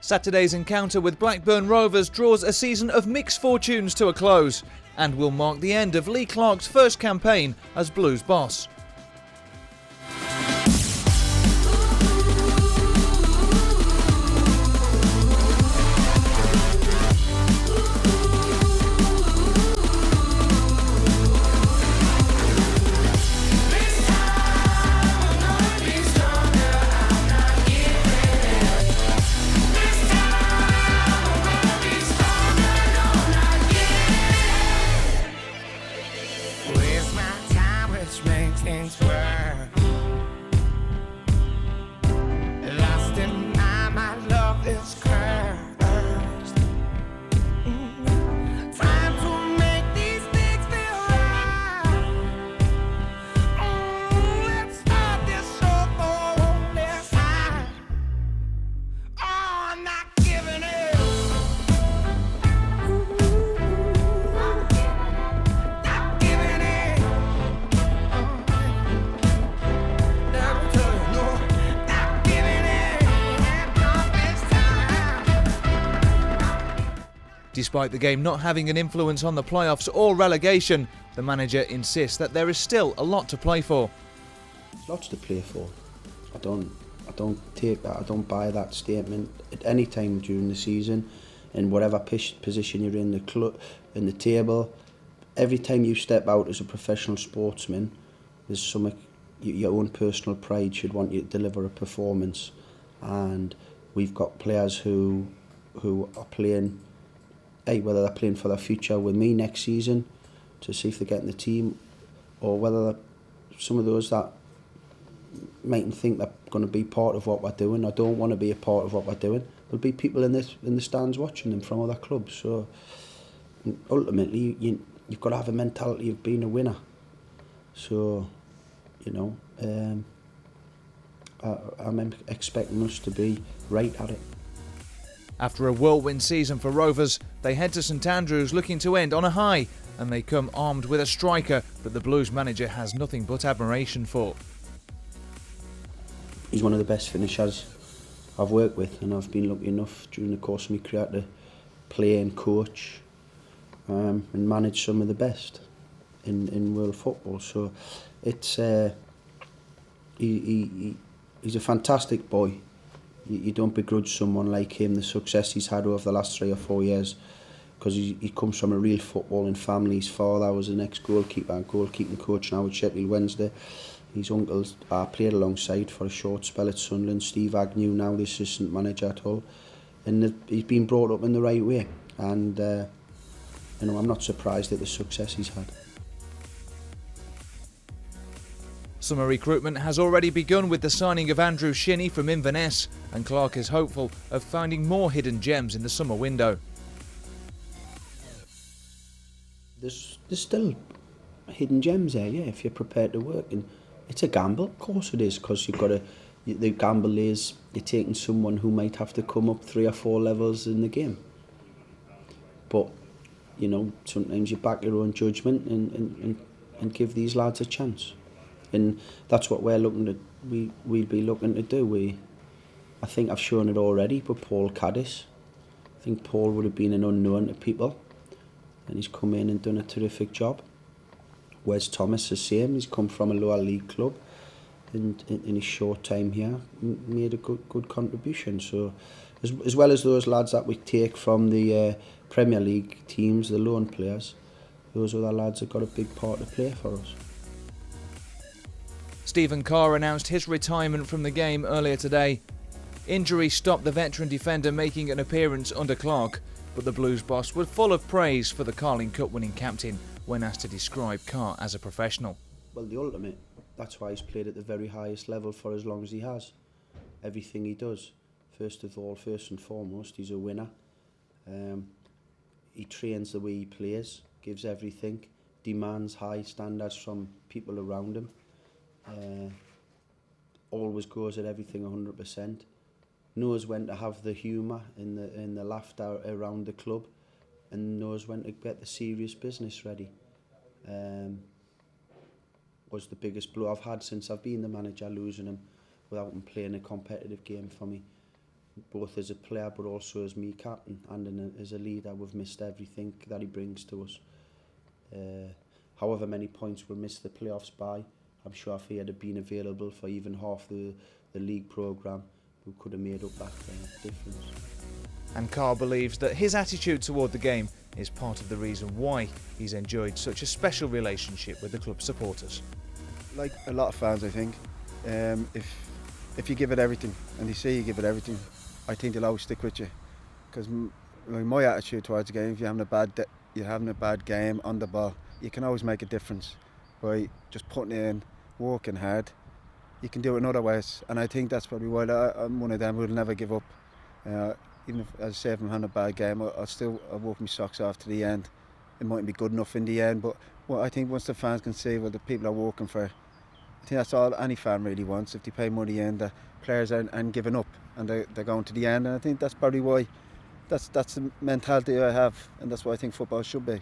Saturday's encounter with Blackburn Rovers draws a season of mixed fortunes to a close and will mark the end of Lee Clark's first campaign as Blues boss. Things were lost in my love is cursed. Trying to make these things feel right. Let's start this show this time. Oh, I'm not giving it. Not giving it. Despite the game not having an influence on the playoffs or relegation, the manager insists that there is still a lot to play for. There's lots to play for. I don't buy that statement at any time during the season, in whatever position you're in the club, in the table. Every time you step out as a professional sportsman, there's something. Your own personal pride should want you to deliver a performance, and we've got players who are playing. Whether they're playing for their future with me next season to see if they get in the team, or whether some of those that mightn't think they're going to be part of what we're doing or don't want to be a part of what we're doing. There'll be people in the stands watching them from other clubs. So ultimately, you've got to have a mentality of being a winner. So, I'm expecting us to be right at it. After a whirlwind season for Rovers, they head to St Andrews looking to end on a high, and they come armed with a striker that the Blues manager has nothing but admiration for. He's one of the best finishers I've worked with, and I've been lucky enough during the course of my career to play and coach and manage some of the best in world football. So it's he's a fantastic boy. You don't begrudge someone like him the success he's had over the last 3 or 4 years, because he comes from a real footballing family. His father was an ex-goalkeeper and goalkeeping coach now at Sheffield Wednesday. His uncles played alongside for a short spell at Sunderland. Steve Agnew, now the assistant manager at Hull. And he's been brought up in the right way. And I'm not surprised at the success he's had. Summer recruitment has already begun with the signing of Andrew Shinnie from Inverness, and Clark is hopeful of finding more hidden gems in the summer window. There's still hidden gems there, yeah, if you're prepared to work. And it's a gamble, of course it is, because the gamble is you're taking someone who might have to come up 3 or 4 levels in the game. But, sometimes you back your own judgment and give these lads a chance. And that's what we'll be looking to do. I think I've shown it already, but Paul Caddis. I think Paul would have been an unknown to people, and he's come in and done a terrific job. Wes Thomas the same. He's come from a lower league club, and in his short time here made a good contribution. So as well as those lads that we take from the Premier League teams, the loan players, those other lads have got a big part to play for us. Stephen Carr announced his retirement from the game earlier today. Injury stopped the veteran defender making an appearance under Clark, but the Blues boss was full of praise for the Carling Cup winning captain when asked to describe Carr as a professional. Well, the ultimate. That's why he's played at the very highest level for as long as he has. Everything he does, first and foremost, he's a winner. He trains the way he plays, gives everything, demands high standards from people around him. Always goes at everything 100%. Knows when to have the humour and the laughter around the club, and knows when to get the serious business ready. Was the biggest blow I've had since I've been the manager, losing him without him playing a competitive game for me. both as a player but also as me captain and as a leader. We've missed everything that he brings to us. However many points we'll miss the playoffs by, I'm sure if he had been available for even half the league programme, we could have made up that difference. And Carr believes that his attitude toward the game is part of the reason why he's enjoyed such a special relationship with the club supporters. Like a lot of fans, I think, if you give it everything and they say you give it everything, I think they'll always stick with you. Because my attitude towards the game, if you're having a bad game on the ball, you can always make a difference by just putting it in, working hard. You can do it in other ways, and I think that's probably why I'm one of them who'll never give up. Even if, as I say, if I'm having a bad game, I'll work my socks off to the end. It mightn't be good enough in the end, but I think once the fans can see what the people are working for, I think that's all any fan really wants. If they pay money in, the players aren't giving up and they're going to the end, and I think that's probably why that's the mentality I have, and that's what I think football should be.